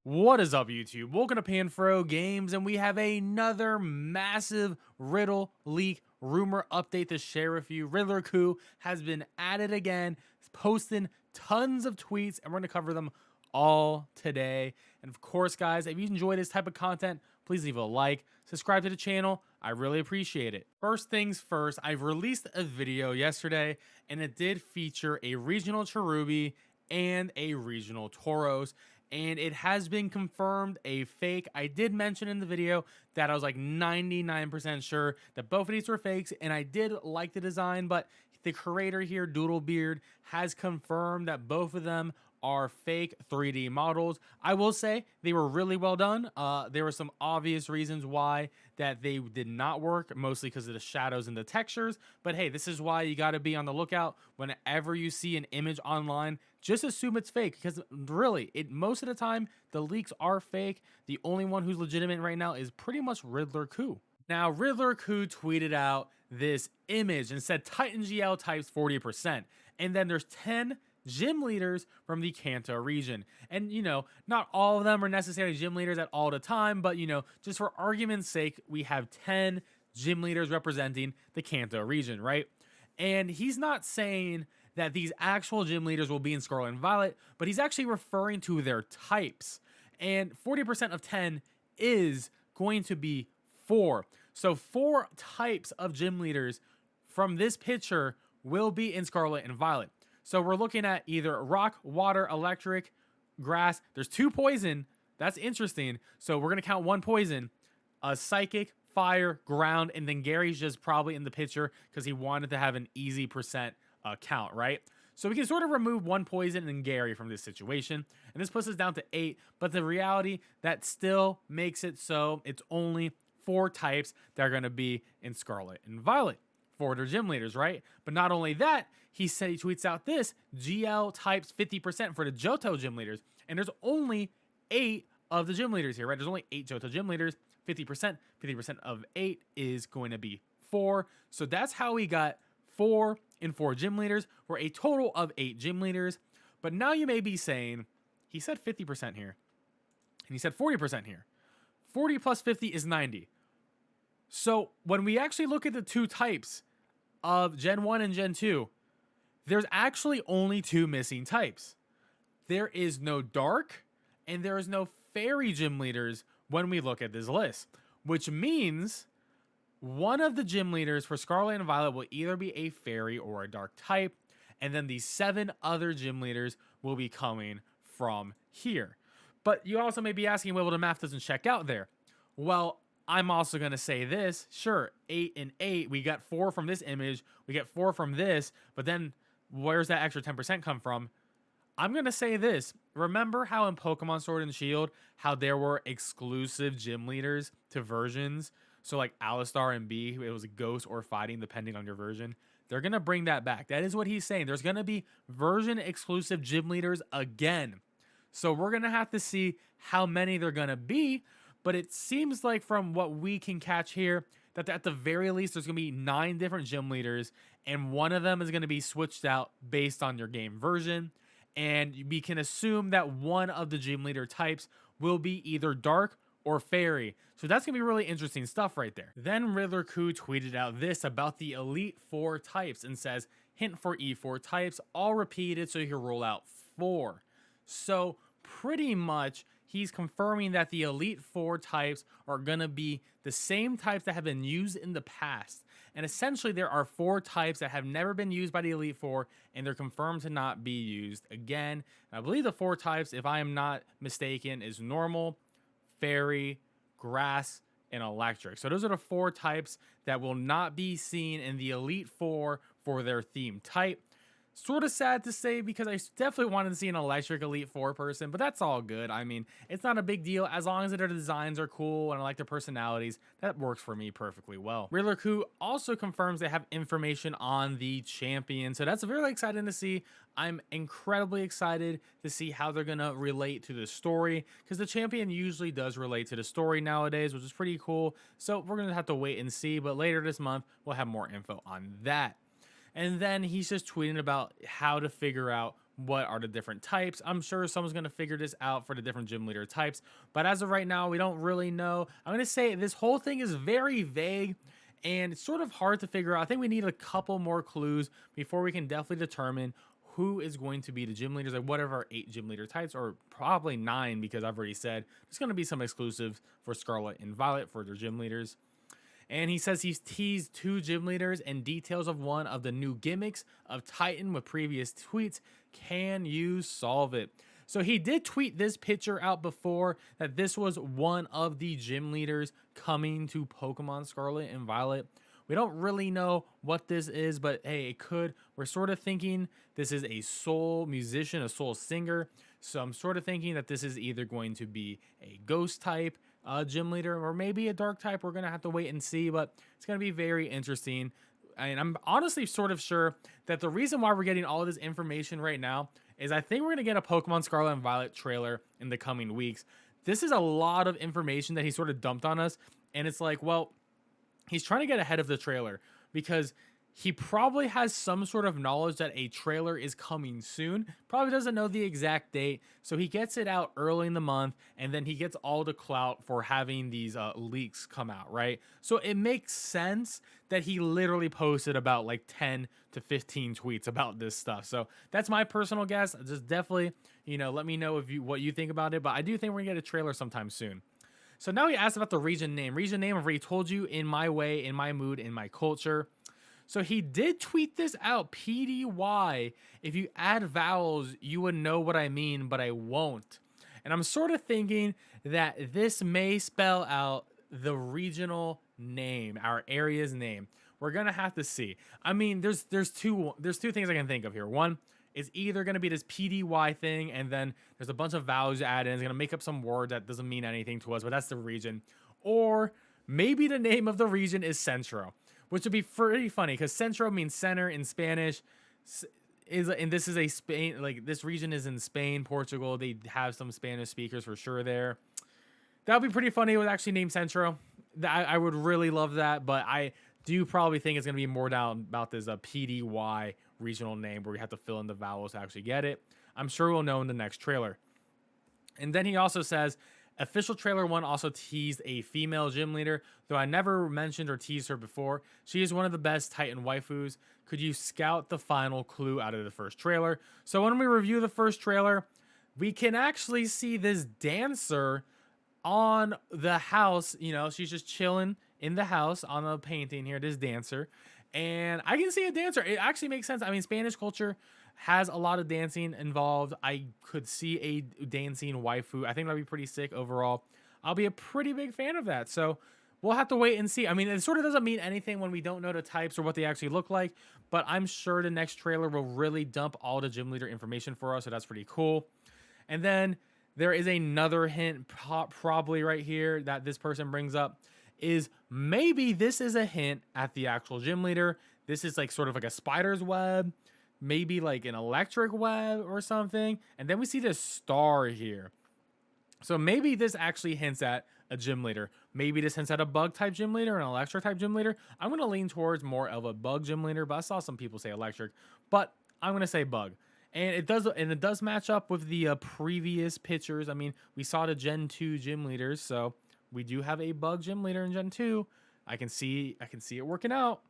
What is up, YouTube? Welcome to PanFro Games, and we have another massive Riddle leak rumor update to share with you. Riddler coup has been added again, posting tons of tweets, and we're going to cover them all today. And of course, guys, if you enjoy this type of content, please leave a like, subscribe to the channel. I really appreciate it. First things first, I've released a video yesterday, and it did feature a regional Cherubi and a regional Tauros, and it has been confirmed a fake. I did mention in the video that I was like 99% sure that both of these were fakes, and I did like the design, but the creator here, Doodlebeard, has confirmed that both of them are fake 3D models. I will say they were really well done. There were some obvious reasons why that they did not work, mostly because of the shadows and the textures. But hey, this is why you got to be on the lookout whenever you see an image online. Just assume it's fake, because really, most of the time the leaks are fake. The only one who's legitimate right now is pretty much Riddler coup. Now, Riddler coup tweeted out this image and said Titan GL types 40%, and then there's 10 gym leaders from the Kanto region. And, not all of them are necessarily gym leaders at all the time, but, just for argument's sake, we have 10 gym leaders representing the Kanto region, right? And he's not saying that these actual gym leaders will be in Scarlet and Violet, but he's actually referring to their types. And 40% of 10 is going to be 4. So 4 types of gym leaders from this picture will be in Scarlet and Violet. So we're looking at either rock, water, electric, grass. There's 2 poison. That's interesting. So we're going to count 1 poison, a psychic, fire, ground, and then Gary's just probably in the picture because he wanted to have an easy percent count, right? So we can sort of remove 1 poison and Gary from this situation. And this puts us down to 8. But the reality, that still makes it so it's only 4 types that are going to be in Scarlet and Violet for their gym leaders, right? But not only that, he tweets out this GL types 50% for the Johto gym leaders. And there's only 8 of the gym leaders here, right? There's only 8 Johto gym leaders, 50%. 50% of 8 is going to be 4. So that's how we got 4 and 4 gym leaders, for a total of 8 gym leaders. But now you may be saying, he said 50% here, and he said 40% here. 40 plus 50 is 90. So when we actually look at the 2 types of Gen 1 and Gen 2, there's actually only 2 missing types. There is no Dark, and there is no Fairy gym leaders when we look at this list, which means one of the gym leaders for Scarlet and Violet will either be a Fairy or a Dark type, and then the 7 other gym leaders will be coming from here. But you also may be asking, well, the math doesn't check out there. Well, I'm also going to say this. Sure, 8 and 8, we got 4 from this image, we get 4 from this, but then where's that extra 10% come from? I'm going to say this. Remember how in Pokemon Sword and Shield, how there were exclusive gym leaders to versions? So like Alistar and B, it was ghost or fighting depending on your version. They're going to bring that back. That is what he's saying. There's going to be version exclusive gym leaders again. So we're going to have to see how many they're going to be. But it seems like from what we can catch here, that at the very least, there's going to be 9 different gym leaders. And one of them is going to be switched out based on your game version. And we can assume that one of the gym leader types will be either Dark or Fairy. So that's going to be really interesting stuff right there. Then Riddler Coup tweeted out this about the Elite 4 types and says, hint for E4 types, all repeated so you can roll out 4. So pretty much he's confirming that the Elite 4 types are going to be the same types that have been used in the past. And essentially there are 4 types that have never been used by the Elite 4, and they're confirmed to not be used again. And I believe the 4 types, if I am not mistaken, is Normal, Fairy, Grass, and Electric. So those are the 4 types that will not be seen in the Elite 4 for their theme type. Sort of sad to say, because I definitely wanted to see an Electric Elite 4 person, but that's all good. I mean, it's not a big deal. As long as their designs are cool and I like their personalities, that works for me perfectly well. Riddler Coup also confirms they have information on the champion, so that's very exciting to see. I'm incredibly excited to see how they're going to relate to the story, because the champion usually does relate to the story nowadays, which is pretty cool. So we're going to have to wait and see, but later this month, we'll have more info on that. And then he's just tweeting about how to figure out what are the different types. I'm sure someone's going to figure this out for the different gym leader types, but as of right now, we don't really know. I'm going to say this whole thing is very vague and it's sort of hard to figure out. I think we need a couple more clues before we can definitely determine who is going to be the gym leaders, like whatever our 8 gym leader types, or probably 9, because I've already said there's going to be some exclusives for Scarlet and Violet for their gym leaders. And he says he's teased 2 gym leaders and details of one of the new gimmicks of Titan with previous tweets. Can you solve it? So he did tweet this picture out before that this was one of the gym leaders coming to Pokemon Scarlet and Violet. We don't really know what this is, but hey, it could. We're sort of thinking this is a soul musician, a soul singer. So I'm sort of thinking that this is either going to be a ghost type gym leader or maybe a dark type. We're going to have to wait and see, but it's going to be very interesting. And I'm honestly sort of sure that the reason why we're getting all of this information right now is I think we're going to get a Pokemon Scarlet and Violet trailer in the coming weeks. This is a lot of information that he sort of dumped on us. And it's like, well, he's trying to get ahead of the trailer because he probably has some sort of knowledge that a trailer is coming soon. Probably doesn't know the exact date. So he gets it out early in the month and then he gets all the clout for having these leaks come out, right? So it makes sense that he literally posted about like 10 to 15 tweets about this stuff. So that's my personal guess. Just definitely, let me know what you think about it. But I do think we're gonna get a trailer sometime soon. So now he asked about the region name. Region name, I've already told you, in my way, in my mood, in my culture. So he did tweet this out, PDY. If you add vowels, you would know what I mean, but I won't. And I'm sort of thinking that this may spell out the regional name, our area's name. We're gonna have to see. I mean, there's two things I can think of here. One, it's either gonna be this PDY thing, and then there's a bunch of vowels added, and it's gonna make up some word that doesn't mean anything to us, but that's the region. Or maybe the name of the region is Centro, which would be pretty funny because Centro means center in Spanish. And this is a Spain, like this region is in Spain, Portugal. They have some Spanish speakers for sure there. That would be pretty funny. It was actually named Centro. I would really love that, but I do probably think it's going to be more down about this PDY regional name where we have to fill in the vowels to actually get it. I'm sure we'll know in the next trailer. And then he also says, official trailer 1 also teased a female gym leader, though I never mentioned or teased her before. She is one of the best Titan waifus. Could you scout the final clue out of the first trailer? So when we review the first trailer, we can actually see this dancer on the house. She's just chilling in the house on a painting here, this dancer. And I can see a dancer. It actually makes sense. I mean, Spanish culture has a lot of dancing involved. I could see a dancing waifu. I think that'd be pretty sick overall. I'll be a pretty big fan of that. So we'll have to wait and see. I mean, it sort of doesn't mean anything when we don't know the types or what they actually look like, but I'm sure the next trailer will really dump all the gym leader information for us. So that's pretty cool. And then there is another hint probably right here that this person brings up is maybe this is a hint at the actual gym leader. This is like sort of like a spider's web, maybe like an electric web or something. And then we see this star here. So maybe this actually hints at a gym leader. Maybe this hints at a bug type gym leader, an electric type gym leader. I'm going to lean towards more of a bug gym leader, but I saw some people say electric, but I'm going to say bug. And it does match up with the previous pictures. I mean, we saw the Gen 2 gym leaders, so we do have a bug gym leader in Gen 2. I can see it working out.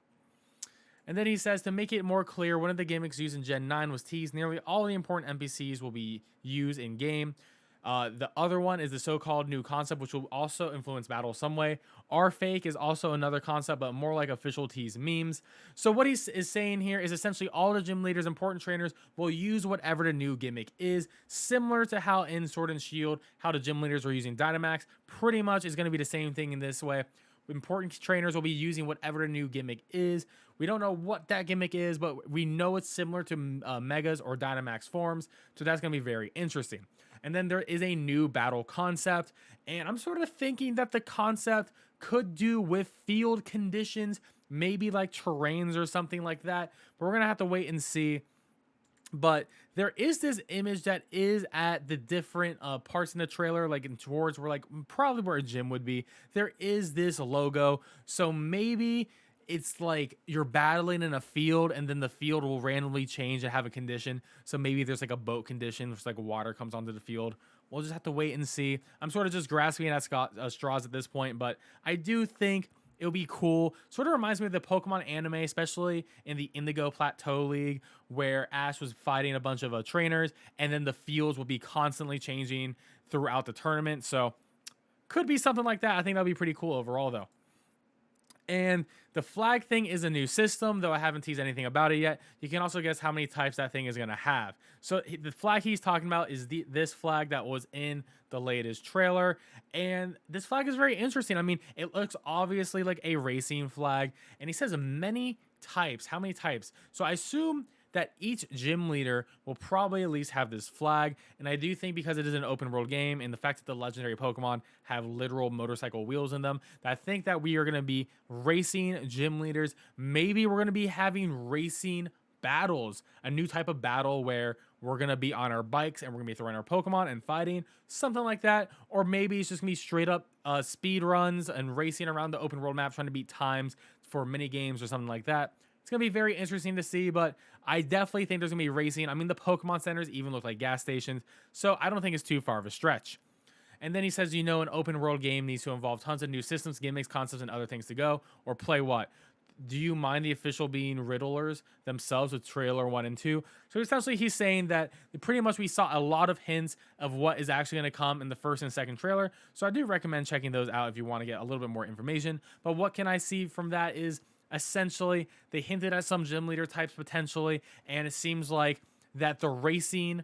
And then he says, to make it more clear, one of the gimmicks used in Gen 9 was teased. Nearly all the important NPCs will be used in game. The other one is the so-called new concept, which will also influence battle some way. Our fake is also another concept, but more like official tease memes. So what he is saying here is essentially all the gym leaders, important trainers, will use whatever the new gimmick is, similar to how in Sword and Shield, how the gym leaders were using Dynamax. Pretty much is going to be the same thing in this way. Important trainers will be using whatever the new gimmick is. We don't know what that gimmick is, but we know it's similar to Megas or Dynamax forms, so that's going to be very interesting. And then there is a new battle concept, and I'm sort of thinking that the concept could do with field conditions, maybe like terrains or something like that, but we're going to have to wait and see. But there is this image that is at the different parts in the trailer, like towards where, like probably where a gym would be. There is this logo, so maybe it's like you're battling in a field and then the field will randomly change and have a condition. So maybe there's like a boat condition, which like water comes onto the field. We'll just have to wait and see. I'm sort of just grasping at straws at this point, but I do think it'll be cool. Sort of reminds me of the Pokemon anime, especially in the Indigo Plateau League, where Ash was fighting a bunch of trainers, and then the fields will be constantly changing throughout the tournament. So could be something like that. I think that'll be pretty cool overall, though. And the flag thing is a new system, though I haven't teased anything about it yet. You can also guess how many types that thing is going to have. So the flag he's talking about is this flag that was in the latest trailer. And this flag is very interesting. I mean, it looks obviously like a racing flag. And he says many types. How many types? So I assume that each gym leader will probably at least have this flag. And I do think because it is an open world game and the fact that the legendary Pokemon have literal motorcycle wheels in them, that I think that we are going to be racing gym leaders. Maybe we're going to be having racing battles, a new type of battle where we're going to be on our bikes and we're going to be throwing our Pokemon and fighting, something like that. Or maybe it's just going to be straight up speed runs and racing around the open world map trying to beat times for mini games or something like that. It's going to be very interesting to see, but I definitely think there's going to be racing. I mean, the Pokemon centers even look like gas stations, so I don't think it's too far of a stretch. And then he says, an open world game needs to involve tons of new systems, gimmicks, concepts, and other things to go, or play what? Do you mind the official being Riddlers themselves with trailer 1 and 2? So essentially he's saying that pretty much we saw a lot of hints of what is actually going to come in the first and second trailer. So I do recommend checking those out if you want to get a little bit more information. But what can I see from that is essentially they hinted at some gym leader types potentially. And it seems like that the racing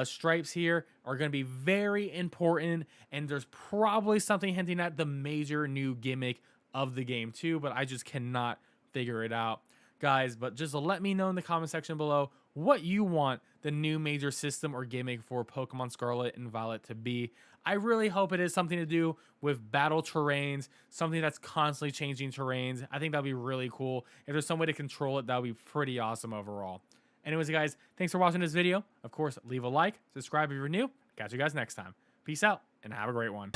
stripes here are going to be very important. And there's probably something hinting at the major new gimmick of the game too, but I just cannot figure it out, guys. But just let me know in the comment section below what you want the new major system or gimmick for Pokemon Scarlet and Violet to be. I really hope it is something to do with battle terrains, something that's constantly changing terrains. I think that'd be really cool. If there's some way to control it, that would be pretty awesome overall. Anyways, guys, thanks for watching this video. Of course, leave a like, subscribe if you're new. Catch you guys next time. Peace out and have a great one.